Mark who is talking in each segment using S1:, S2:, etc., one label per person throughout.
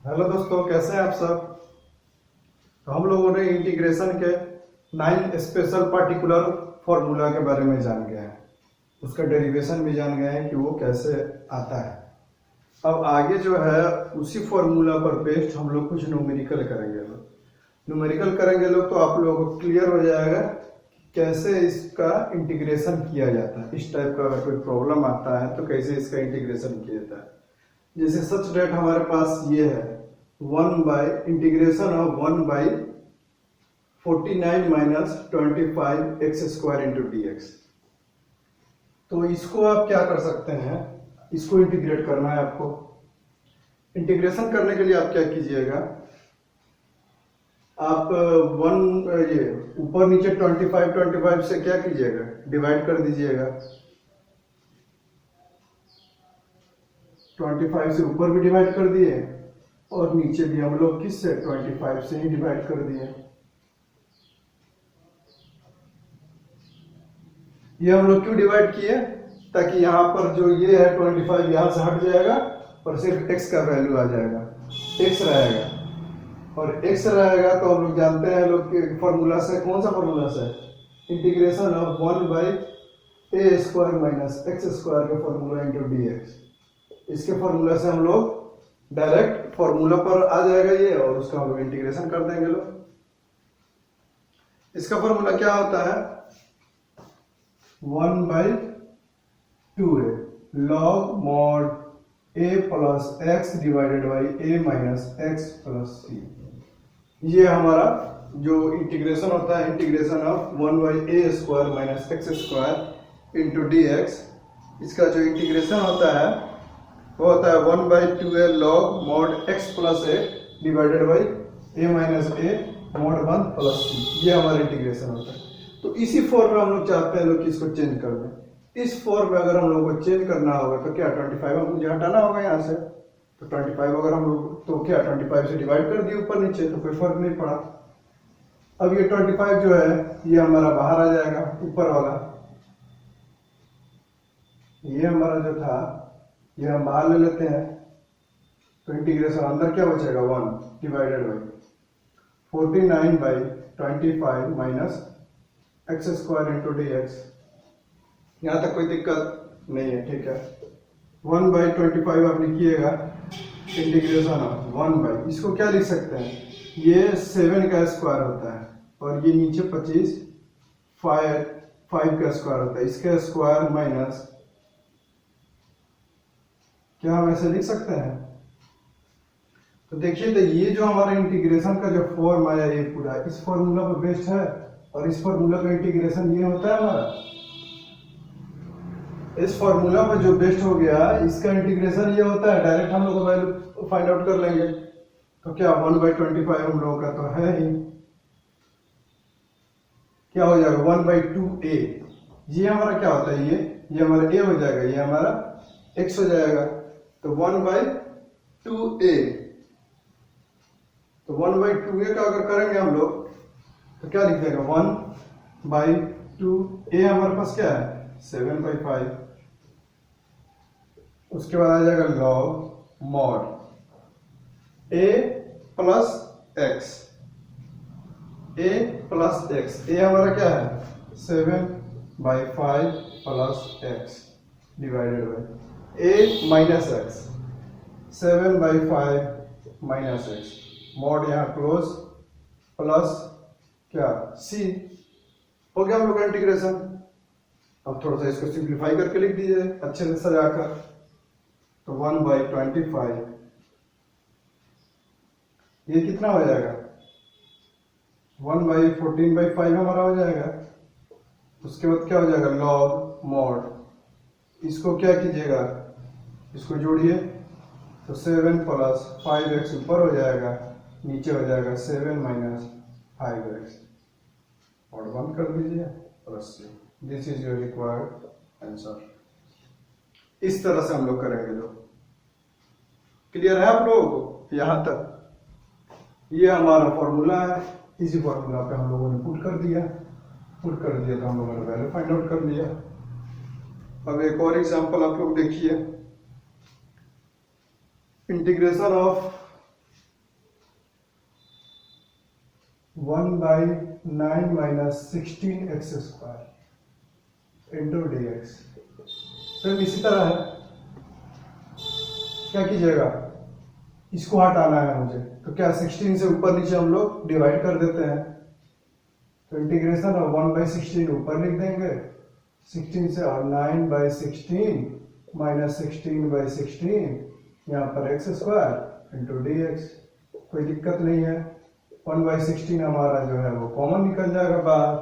S1: Hello दोस्तों, कैसे हैं आप सब। तो हम लोगों ने इंटीग्रेशन के 9 स्पेशल पार्टिकुलर फॉर्मूला के बारे में जान गए हैं, उसका डेरिवेशन भी जान गए हैं कि वो कैसे आता है। अब आगे जो है उसी फॉर्मूला पर बेस्ड हम लोग कुछ न्यूमेरिकल करेंगे। लोग तो आप लोगों को क्लियर हो जाएगा कि कैसे इसका इंटीग्रेशन किया जाता है। इस टाइप का अगर कोई प्रॉब्लम आता है तो कैसे इसका इंटीग्रेशन किया जाता है। जैसे सच डेट हमारे पास ये है 1/49 minus 25 x square into d x. तो इसको आप क्या कर सकते हैं, इसको इंटीग्रेट करना है आपको। इंटीग्रेशन करने के लिए आप क्या कीजिएगा, आप ये ऊपर नीचे 25 से क्या कीजिएगा, डिवाइड कर दीजिएगा। 25 से ऊपर भी डिवाइड कर दिए और नीचे भी हम लोग किससे 25 से ही डिवाइड कर दिए। ये हम लोग क्यों डिवाइड किए, ताकि यहाँ पर जो ये है 25 यहाँ से हट जाएगा और सिर्फ x का वैल्यू आ जाएगा, x रहेगा। और x रहेगा तो हम लोग जानते हैं लोग के फॉर्मूला से, कौन सा फॉर्मूला से, integration of 1/a² minus x² का फॉर्मूला इंटू dx। इसके फॉर्मूला से हम लोग डायरेक्ट फॉर्मूला पर आ जाएगा ये, और उसका हम लोग इंटीग्रेशन कर देंगे लोग। इसका फॉर्मूला क्या होता है, 1/2a log mod a plus x divided by a minus x plus c। ये हमारा जो इंटीग्रेशन होता है, integration of 1/a² minus x² into dx। इसका जो इंटीग्रेशन होता है वो होता है 1/2a log mod x plus a divided by a minus a mod 1 plus c। ये हमारा इंटीग्रेशन होता है। तो इसी फॉर्म में हम लोग चाहते हैं लोग कि इसको चेंज कर दें। इस फॉर्म में अगर हम लोग को चेंज करना होगा तो क्या 25 हम मुझे हटाना होगा यहाँ से। तो 25 अगर हम लोग तो क्या 25 से डिवाइड कर दिए ऊपर नीचे, तो कोई फर्क नहीं पड़ा। अब ये 25 जो है ये हमारा बाहर आ जाएगा, ऊपर वाला ये हमारा जो था ये हम बाहर ले लेते हैं। तो इंटीग्रेशन अंदर क्या बचेगा, 1 divided by 49/25 minus x² into dx। यहाँ तक कोई दिक्कत नहीं है, ठीक है। 1/25 आप लिखिएगा, इंटीग्रेशन ऑफ 1 इसको क्या लिख सकते हैं, ये 7 का स्क्वायर होता है और ये नीचे 25 5 का स्क्वायर होता है, इसका स्क्वायर माइनस क्या हम ऐसे लिख सकते हैं। तो देखिए, तो ये जो हमारा इंटीग्रेशन का जो फॉर्म आया ये पूरा इस फॉर्मूला पर बेस्ड है, और इस फॉर्मूला का इंटीग्रेशन ये होता है हमारा। इस फॉर्मूला पर जो बेस्ड हो गया इसका इंटीग्रेशन ये होता है, डायरेक्ट हम लोग वैल्यू फाइंड आउट कर लेंगे। तो क्या 1/25 हम लोगों का तो है ही, क्या हो जाएगा 1/2a। ये हमारा क्या होता है, ये हमारा a हो जाएगा, ये हमारा x हो जाएगा। तो 1/2a, तो 1/2a का अगर करेंगे हम लोग तो क्या लिख देगा, 1/2a हमारे पास क्या है 7/5। उसके बाद आ जाएगा log mod a plus x, a हमारा क्या है 7/5 plus x divided by a minus x, 7/5 minus x, mod यहाँ क्लोज प्लस क्या c। हो गया हम लोग का इंटीग्रेशन। अब थोड़ा सा इसको सिंप्लीफाई करके लिख दीजिए अच्छे से सजाकर। तो 1/25 ये कितना हो जाएगा, 1/14/5 हमारा हो जाएगा। उसके बाद क्या हो जाएगा log mod, इसको क्या कीजिएगा, इसको जोड़िए। तो 7 प्लस 5x ऊपर हो जाएगा, नीचे हो जाएगा 7 माइनस 5x, और बंद कर दीजिए plus c। This is your required answer. इस तरह से हम लोग करेंगे। लोग क्लियर है आप लोगों को यहां तक। ये हमारा फॉर्मूला है, इसी फॉर्मूला पे हम लोगों ने पुट कर दिया तो हम लोगों ने वैल्यू फाइंड आउट कर लिया। अब एक और एग्जांपल आप लोग देखिए, integration of 1/9 minus 16x² into d x. फिर इसी तरह है, क्या कीजिएगा, इसको हटाना है मुझे, तो क्या 16 से ऊपर नीचे हम लोग डिवाइड कर देते हैं, तो इंटीग्रेशन ऑफ 1/16 ऊपर लिख देंगे 16 से, और 9/16 माइनस 16/16 यहाँ पर x² इंटू डी एक्स। कोई दिक्कत नहीं है, 1/16 हमारा जो है वो कॉमन निकल जाएगा बाहर,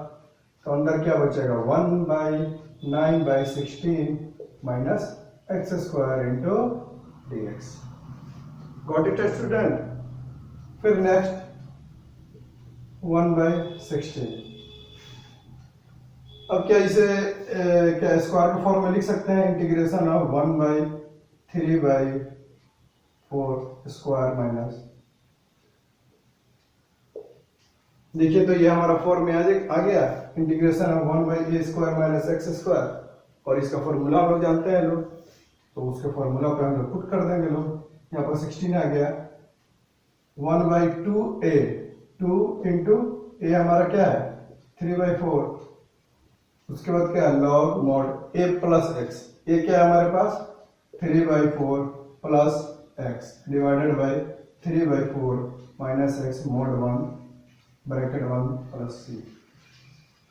S1: तो अंदर क्या बचेगा 1/9/16 minus x² into d x. Got it student. फिर नेक्स्ट 1/16, अब क्या इसे क्या स्क्वायर के फॉर्म में लिख सकते हैं, इंटीग्रेशन ऑफ 1/3/4 माइनस, देखिए तो ये हमारा फॉर्म में आ गया, integration of 1/a² minus x², और इसका फॉर्मूला हम लोग जानते हैं लोग, तो उसके फॉर्मूला पे हम लोग पुट कर देंगे लोग। यहाँ पर 16 आ गया, 1/2a, 2 इंटू a हमारा क्या है 3/4, उसके बाद क्या है log mod a plus x, a क्या है हमारे पास 3/4 plus x divided by 3/4 minus x mod 1 bracket 1 plus c।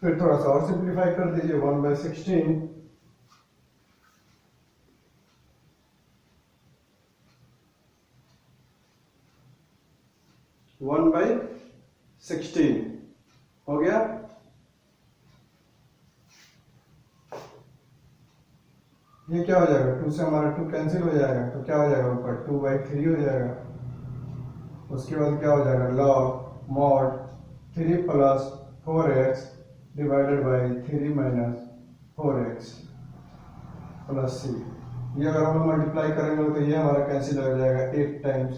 S1: फिर थोड़ा सा और सिंप्लीफाई कर दीजिए, 1/16 1/16 हो गया। ये क्या हो जाएगा, 2 से हमारा 2 कैंसिल हो जाएगा, तो क्या हो जाएगा ऊपर 2/3 हो जाएगा। उसके बाद क्या हो जाएगा log mod 3 plus 4x divided by 3 minus 4x plus c। ये अगर हम मल्टीप्लाई करेंगे तो ये हमारा कैंसिल हो जाएगा 8 टाइम्स,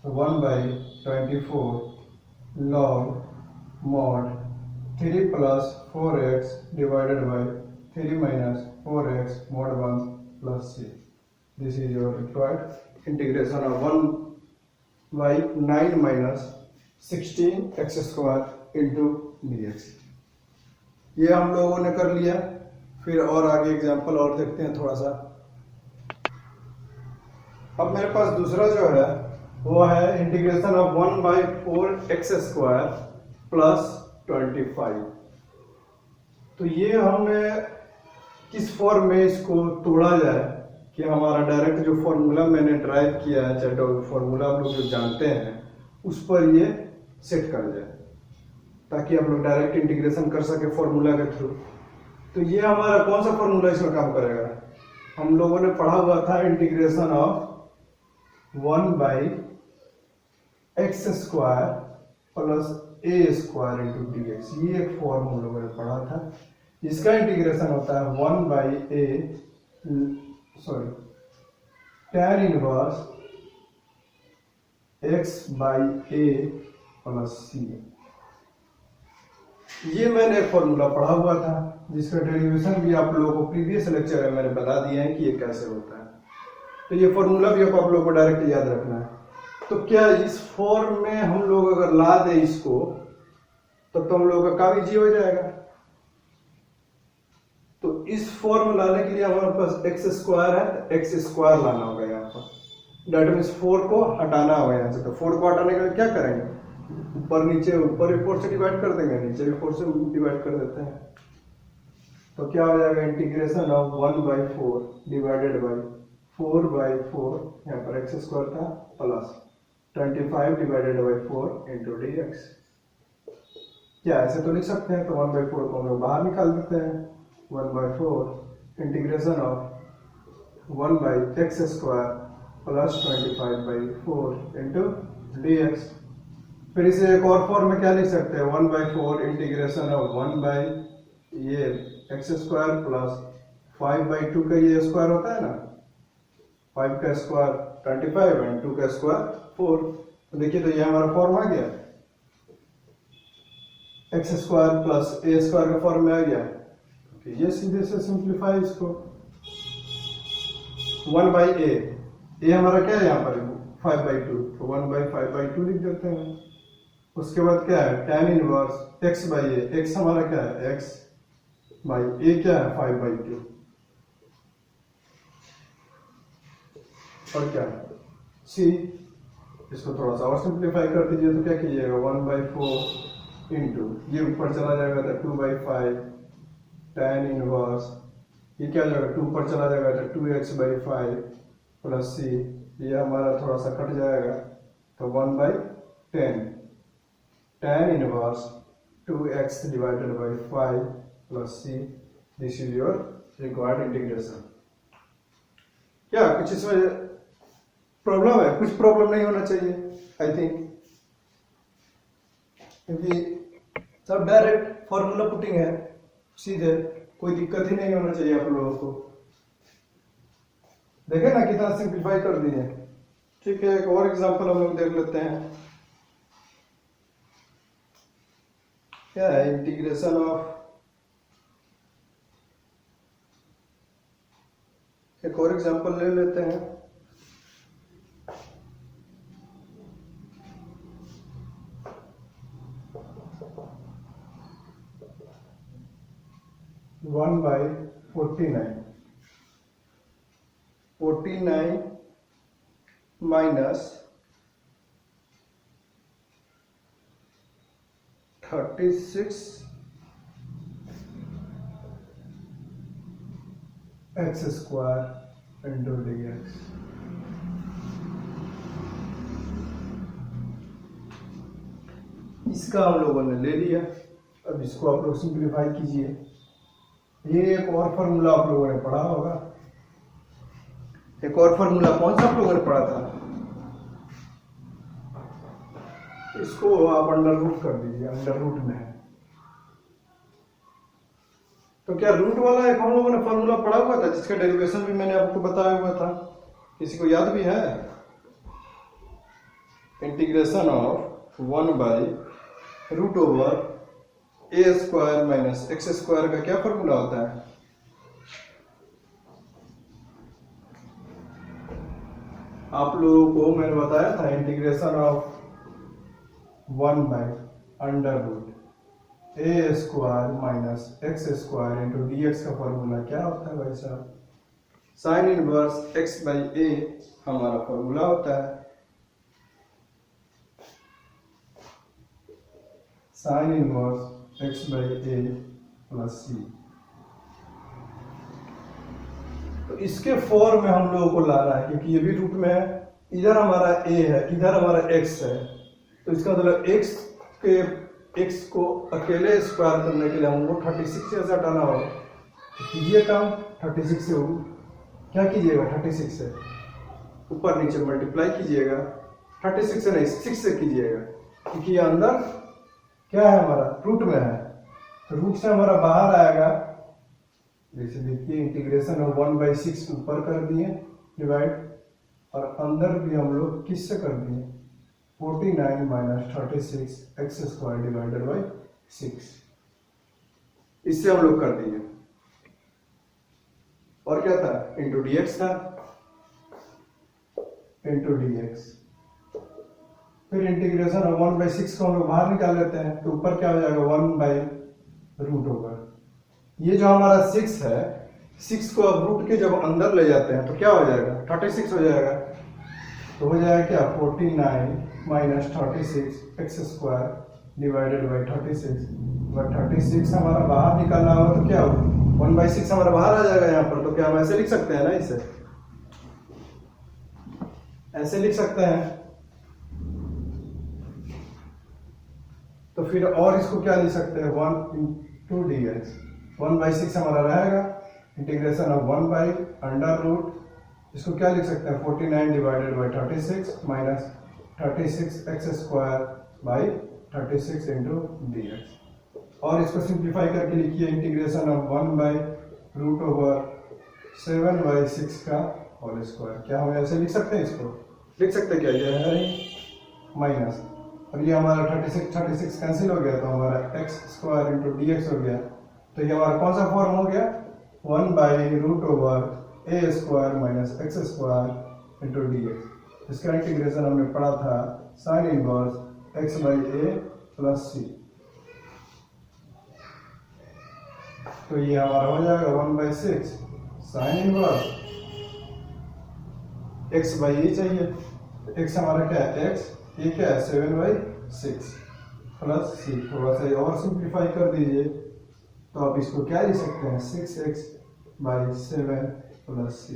S1: तो 1/24 log mod 3 plus 4x divided by 3 minus 4x mod 1 plus c. This is your required integration of 1/9 minus 16x² into dx। ये हम लोगों ने कर लिया। फिर और आगे एग्जांपल और देखते हैं थोड़ा सा। अब मेरे पास दूसरा जो है वो है इंटीग्रेशन ऑफ 1/4x² प्लस 25। तो ये हमने किस फॉर्म में इसको तोड़ा जाए कि हमारा डायरेक्ट जो फॉर्मूला मैंने ड्राइव किया है, चाहे फॉर्मूला हम लोग जो जानते हैं उस पर ये सेट कर जाए, ताकि हम लोग डायरेक्ट इंटीग्रेशन कर सके फॉर्मूला के थ्रू। तो ये हमारा कौन सा फॉर्मूला इसमें काम करेगा, हम लोगों ने पढ़ा हुआ था integration of 1/x² plus a² into dx। ये एक फॉर्म हम लोगों ने पढ़ा था, इसका इंटीग्रेशन होता है 1/tan inverse x/a plus c। ये मैंने एक फॉर्मूला पढ़ा हुआ था जिसका डेरिवेशन भी आप लोगों को प्रीवियस लेक्चर में मैंने बता दिया है कि ये कैसे होता है। तो ये फॉर्मूला भी आप लोगों को डायरेक्ट याद रखना है। तो क्या इस फॉर्म में हम लोग अगर ला दे इसको, तब तो हम लोगों का काम इजी हो जाएगा। तो इस फॉर्म लाने के लिए हमारे पास x² है, तो x² लाना होगा यहाँ पर। डेट मीन्स 4 को हटाना होगा यहाँ से। तो 4 को हटाने के लिए क्या करेंगे, ऊपर नीचे, ऊपर भी 4 से डिवाइड कर देंगे, नीचे भी 4 से डिवाइड कर देते हैं। तो क्या हो जाएगा इंटीग्रेशन ऑफ 1/4 डिवाइडेड बाई 4/4, यहाँ पर x² था, plus 25 divided by 4 into dx। क्या ऐसे तो लिख सकते हैं, तो 1/4 को हम लोग बाहर निकाल देते हैं। 1/4 integration of 1/x² plus 25/4 into dx। फिर इसे एक और फॉर्म में क्या लिख सकते हैं, 1/4 इंटीग्रेशन ऑफ 1/x² प्लस 5/2 का ये स्क्वायर होता है ना, 5 का स्क्वायर 25 एंड 2 का स्क्वायर 4। तो देखिए तो ये हमारा फॉर्म आ गया, x² प्लस a² का फॉर्म में आ गया। ये सीधे से सिंप्लीफाई इसको 1/a हमारा क्या है यहाँ पर 5/2, तो 1/5/2 लिख देते हैं। उसके बाद क्या है tan inverse x by A, x हमारा क्या है x बाई ए, क्या है 5/2, और क्या है c। इसको थोड़ा सा और सिंप्लीफाई कर दीजिए तो क्या कीजिएगा 1/4 इंटू ये ऊपर चला जाएगा तो 2/5 tan इनवर्स, ये क्या हो जाएगा 2 ऊपर चला जाएगा तो 2x/5 प्लस c, ये हमारा थोड़ा सा कट जाएगा तो 1/10 tan inverse 2x divided by 5 plus c, this is your required integration. क्या कुछ इसमें प्रॉब्लम है? कुछ प्रॉब्लम नहीं होना चाहिए आई थिंक, क्योंकि सब डायरेक्ट फॉर्मूला पुटिंग है, सीधे, कोई दिक्कत ही नहीं होना चाहिए आप लोगों को। देखे ना कितना सिंप्लीफाई कर दिए। ठीक है, एक और एग्जांपल हम लोग देख लेते हैं। क्या है इंटीग्रेशन ऑफ, एक और एग्जांपल ले लेते हैं। One by 49 minus 36 x square into d x. इसका हम लोगों ने ले लिया, अब इसको आप लोग सिंप्लीफाई कीजिए। ये एक और फॉर्मूला आप लोगों ने पढ़ा होगा, एक और फॉर्मूला कौन सा आप लोगों ने पढ़ा था, इसको आप अंडर रूट कर दीजिए, अंडर रूट में है तो क्या रूट वाला एक हम लोगों ने फॉर्मूला पढ़ा हुआ था जिसका डेरिवेशन भी मैंने आपको बताया हुआ था, किसी को याद भी है? Integration of 1 by root over a square minus x square का क्या फॉर्मूला होता है? आप लोगों को मैंने बताया था integration of 1 by under root a square minus x square into d x का फॉर्मूला क्या होता है भाई साहब? Sine inverse x by a हमारा फॉर्मूला होता है। Sine inverse x by a plus c. तो इसके फॉर्म में हम लोगों को लाना है, क्योंकि ये भी रूट में है, इधर हमारा ए है, इधर हमारा एक्स है, तो इसका मतलब एक्स को अकेले स्क्वायर करने के लिए हमको 36 से ऐसा हटाना होगा। तो कीजिए काम 36 से, क्या कीजिएगा 36 से ऊपर नीचे मल्टीप्लाई कीजिएगा, 36 से नहीं 6 से कीजिएगा, क्योंकि ये अंदर क्या है हमारा रूट में है, तो रूट से हमारा बाहर आएगा। जैसे देखिए इंटीग्रेशन ऑफ 1/6 ऊपर कर दिए डिवाइड, और अंदर भी हम लोग किससे कर दिए 49 minus 36 x square divided by 6, इससे हम लोग कर दिए। और क्या था इंटू डी एक्स था, इंटू डी एक्स। फिर इंटीग्रेशन ऑफ 1/6 को हम लोग बाहर निकाल लेते हैं, तो ऊपर क्या हो जाएगा 1 बाई रूट ओवर। ये जो हमारा 6 है, 6 को अब रूट के जब अंदर ले जाते हैं तो क्या हो जाएगा 36 हो जाएगा। तो हो जाएगा क्या 49 minus 36 x square divided by 36। But 36 हमारा बाहर निकालना होगा तो क्या होगा 1/6 हमारा बाहर आ जाएगा यहाँ पर। तो क्या हम ऐसे लिख सकते हैं ना, इसे ऐसे लिख सकते हैं। तो फिर और इसको क्या लिख सकते हैं 1 इंटू डी एक्स। 1/6 हमारा रहेगा, integration of 1 by under root, इसको क्या लिख सकते हैं 49 divided by 36 minus 36 x square by 36 into d x. और इसको सिंप्लीफाई करके लिखिए integration of 1 by root over 7/6 का होल स्क्वायर। क्या हम ऐसे लिख सकते हैं, इसको लिख सकते हैं क्या, ये है माइनस, और ये हमारा 36 कैंसिल हो गया, तो हमारा x square into d x हो गया। तो ये हमारा कौन सा फॉर्म हो गया 1 by root over a square minus x square into d x. इसका इंटीग्रेशन हमने पढ़ा था sine inverse x by a plus c. तो ये हमारा हो जाएगा 1/6 sine inverse x by a चाहिए। एक्स हमारा क्या है, एक्स, ये क्या है 7/6 प्लस सी। थोड़ा सा और सिंप्लीफाई कर दीजिए तो आप इसको क्या लिख सकते हैं 6x/7 प्लस सी।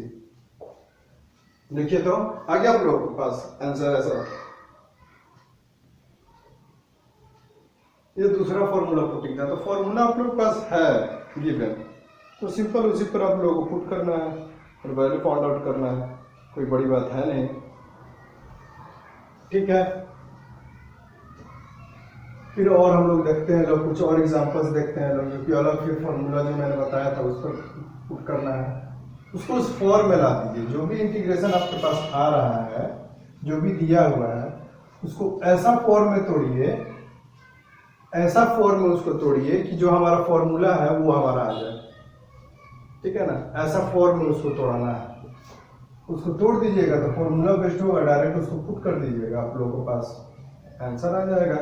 S1: देखिए तो आ गया आप लोगों के पास आंसर ऐसा। ये दूसरा फॉर्मूला पुटिंग था, तो फॉर्मूला आप लोग के पास है गिवन, तो सिंपल उसी पर आप लोगों को पुट करना है और वैल्यू फाइंड आउट करना है, कोई बड़ी बात है नहीं। ठीक है, फिर और हम लोग देखते हैं लोग, कुछ और एग्जांपल्स देखते हैं लोग, जो कि अलग फिर फॉर्मूला जो मैंने बताया था उस पर पुट करना है, उसको उस फॉर्म में ला दीजिए। जो भी इंटीग्रेशन आपके पास आ रहा है, जो भी दिया हुआ है, उसको ऐसा फॉर्म में तोड़िए, ऐसा फॉर्म में उसको तोड़िए कि जो हमारा फॉर्मूला है वो हमारा आ जाए। ठीक है ना, ऐसा फॉर्म में उसको तोड़ना है। उसको तोड़ दीजिएगा तो फॉर्मूला बेस्ड होगा, डायरेक्ट उसको पुट कर दीजिएगा, आप लोगों के पास आंसर आ जाएगा,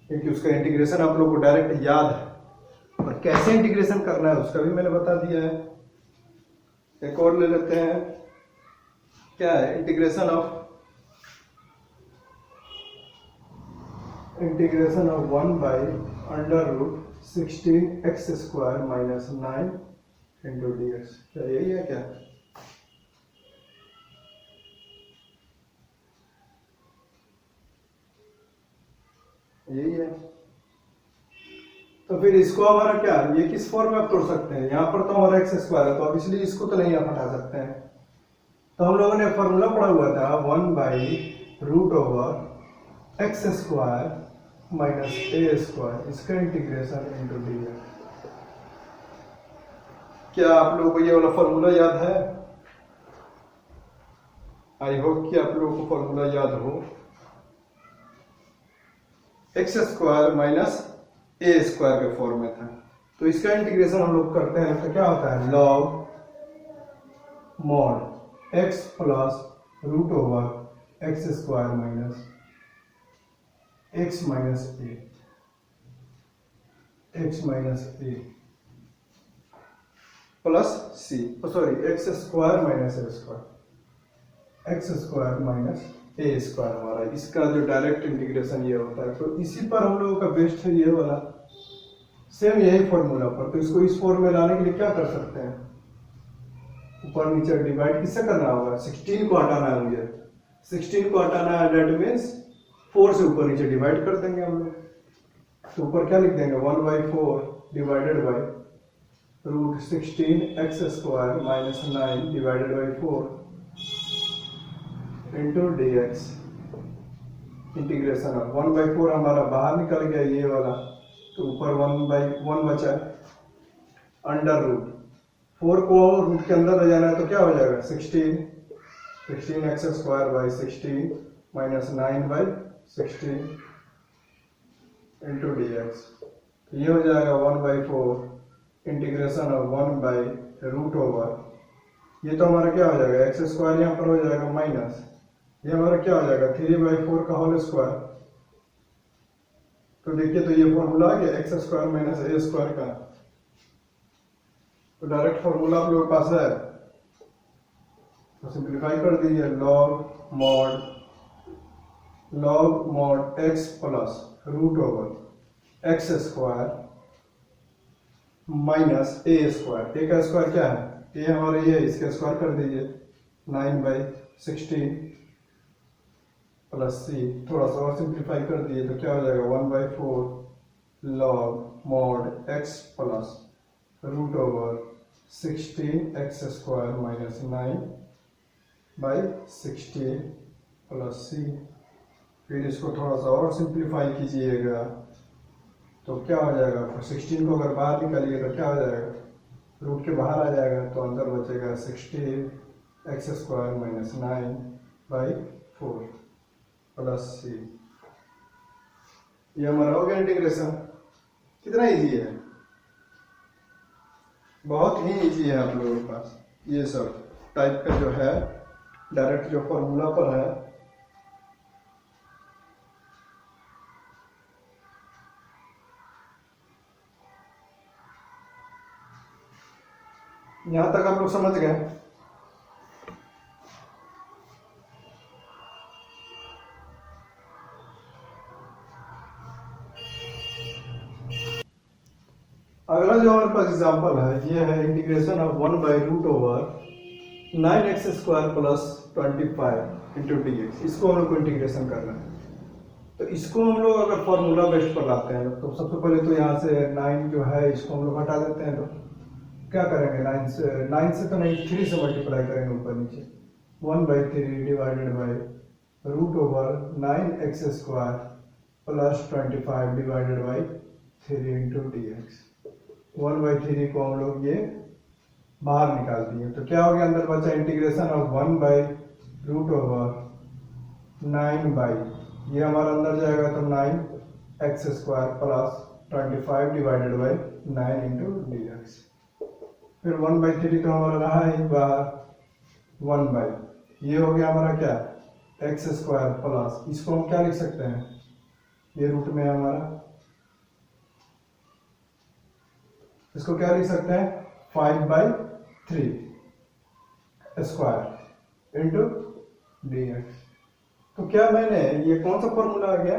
S1: क्योंकि उसका इंटीग्रेशन आप लोगों को डायरेक्ट याद है। और कैसे इंटीग्रेशन करना है उसका भी मैंने बता दिया है। एक और ले लेते हैं, क्या है इंटीग्रेशन ऑफ 1/√16x² - 9 × dx। क्या यही है क्या? यही है। तो फिर इसको हमारा क्या, ये किस फॉर्म में आप तोड़ सकते हैं? यहाँ पर तो हमारा x² है, तो अब इसलिए इसको तो नहीं आप हटा सकते हैं। तो हम लोगों ने फॉर्मूला पढ़ा हुआ था 1/√x² माइनस a², इसका इंटीग्रेशन इनटू dx। क्या आप लोगों को ये वाला फॉर्मूला याद है? आई होप कि आप लोगों को फॉर्मूला याद हो। x² माइनस a² के फॉर्म में था, तो इसका इंटीग्रेशन हम लोग करते हैं तो क्या होता है log mod x plus √x² minus x minus a plus c, sorry x² minus x² minus a²। हमारा इसका जो डायरेक्ट इंटीग्रेशन ये होता है, तो इसी पर हम लोगों का बेस्ट है ये वाला, सेम यही फॉर्मूला पर। तो इसको इस फॉर्म में लाने के लिए क्या कर सकते हैं, ऊपर नीचे डिवाइड किससे करना होगा, 16 को हटाना है मुझे, 16 को हटाना है, दैट मीन्स 4 से ऊपर नीचे डिवाइड कर देंगे हम लोग। तो ऊपर क्या लिख देंगे 1/4 divided by √16x² minus 9 divided by 4 into dx। Integration of 1/4 हमारा बाहर निकल गया ये वाला, तो ऊपर 1/1 बचा, अंडर रूट 4 को रूट के अंदर ले जाना है तो क्या हो जाएगा 16x² माइनस 9/16 इंटू dx। तो ये हो जाएगा 1/4 इंटीग्रेशन ऑफ 1/√, ये तो हमारा क्या हो जाएगा x² यहाँ पर हो जाएगा माइनस, ये हमारा क्या हो जाएगा 3/4 का होल स्क्वायर। तो देखिए तो ये फॉर्मूला आ गया x² माइनस a² का, तो डायरेक्ट फॉर्मूला आप लोगों के पास है, तो सिंप्लीफाई कर दीजिए log mod x plus √x² minus a²। a का स्क्वायर क्या है, a हमारे ये, इसका स्क्वायर कर दीजिए 9/16 प्लस c। थोड़ा सा और सिंप्लीफाई कर दिए तो क्या हो जाएगा 1/4 log mod x plus √16x² minus 9/16 plus c। फिर इसको थोड़ा सा और सिंप्लीफाई कीजिएगा तो क्या हो जाएगा, 16 को अगर बाहर निकालिए तो क्या हो जाएगा, रूट के बाहर आ जाएगा, तो अंदर बचेगा 16x² माइनस 9/4 प्लस c। ये हमारा हो गया इंटीग्रेशन। कितना इजी है, बहुत ही इजी है आप लोगों के पास। ये सब टाइप का जो है डायरेक्ट जो फॉर्मूला पर है यहां तक आप लोग समझ गए। अगला जो हमारे पास एग्जांपल है ये है integration of 1/√9x² plus 25 into d x. इसको हम लोग को इंटीग्रेशन करना है। तो इसको हम लोग अगर फॉर्मूला बेस्ड पर लाते हैं तो सबसे पहले तो यहाँ से 9 जो है इसको हम लोग हटा देते हैं। तो क्या करेंगे, 9 से तो नहीं 3 से मल्टीप्लाई करेंगे ऊपर नीचे। 1/3 divided by √9x² plus 25 divided by 3 into d x. 1/3 को हम लोग ये बाहर निकाल दिए तो क्या हो गया, अंदर बचा इंटीग्रेशन ऑफ 1/√9 ये हमारा अंदर जाएगा तो 9x² plus 25 divided by 9 into d x. फिर 1/3 तो हमारा रहा है बाहर 1 ये हो गया हमारा क्या, x² प्लस इसको हम क्या लिख सकते हैं, ये रूट में है हमारा, इसको क्या लिख सकते हैं 5/3 इंटू डी एक्स। तो क्या मैंने ये कौन सा फॉर्मूला आ गया,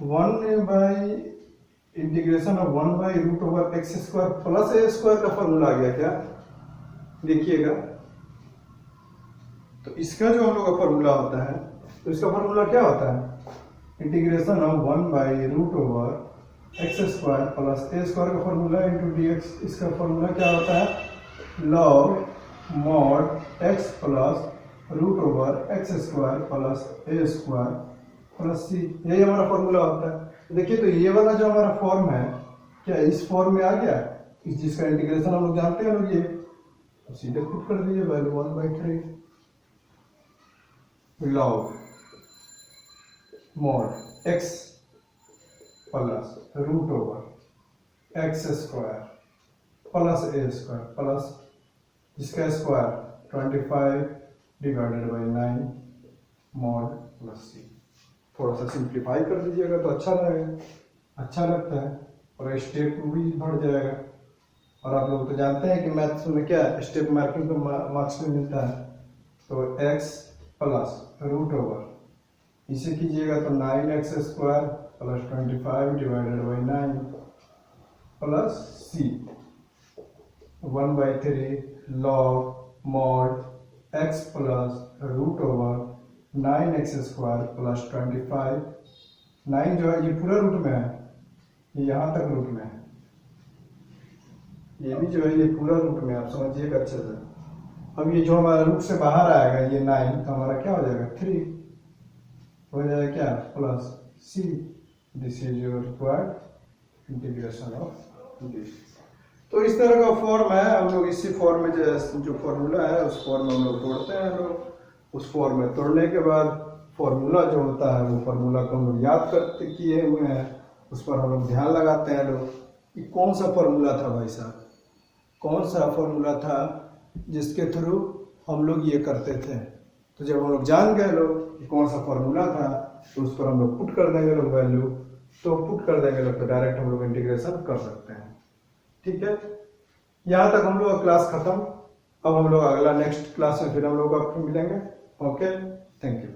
S1: 1/इंटीग्रेशन ऑफ 1/√x² प्लस a² का फॉर्मूला आ गया क्या, देखिएगा। तो इसका जो हम लोग का फॉर्मूला होता है तो इसका फॉर्मूला क्या होता है, integration of 1/√x² plus a² का फॉर्मूला इंटू डी एक्स। इसका फॉर्मूला क्या होता है, log mod x plus √x² plus a² plus c, यही हमारा फॉर्मूला होता है। देखिए तो ये वाला जो हमारा फॉर्म है क्या इस फॉर्म में आ गया, जिसका इंटीग्रेशन हम लोग जानते हैं लोग, ये तो सीधे पुट कर दीजिए value 1/3 log mod x plus √x² plus a² plus इसका square 25 divided by 9 mod plus c। थोड़ा सा सिंप्लीफाई कर दीजिएगा तो अच्छा लगेगा, अच्छा लगता है और स्टेप भी बढ़ जाएगा। और आप लोग तो जानते हैं कि मैथ्स में क्या स्टेप मार्किंग को मार्क्स में मिलता है। तो x प्लस √, इसे कीजिएगा तो 9x² plus 25 divided by 9 plus c 1/3 log mod x plus √9x² plus 25। 9 जो है ये पूरा रूट में है, ये यहाँ तक रूट में है, ये भी जो है ये पूरा रूट में, आप समझिएगा अच्छे से। अब ये जो हमारा रूट से बाहर आएगा ये 9 तो हमारा क्या हो जाएगा 3 हो जाएगा क्या plus c। This is your required integration of this. तो इस तरह का फॉर्म है, हम लोग इसी फॉर्म में जो फॉर्मूला है उस फॉर्म में हम लोग तोड़ते हैं। हम लोग उस फॉर्म में तोड़ने के बाद फॉर्मूला जो होता है वो फॉर्मूला को हम लोग याद करते किए हुए हैं, उस पर हम लोग ध्यान लगाते हैं लोग कि कौन सा फॉर्मूला था भाई साहब, कौन सा फॉर्मूला था जिसके थ्रू हम लोग ये करते थे। तो जब हम लोग जान गए लोग कि कौन सा फॉर्मूला था तो उस पर हम लोग पुट कर देंगे लोग वैल्यू, तो पुट कर देंगे लोग तो डायरेक्ट हम लोग इंटीग्रेशन कर सकते हैं। ठीक है, यहाँ तक हम लोग का क्लास खत्म। अब हम लोग अगला नेक्स्ट क्लास में फिर हम लोग आपको मिलेंगे। Okay, thank you.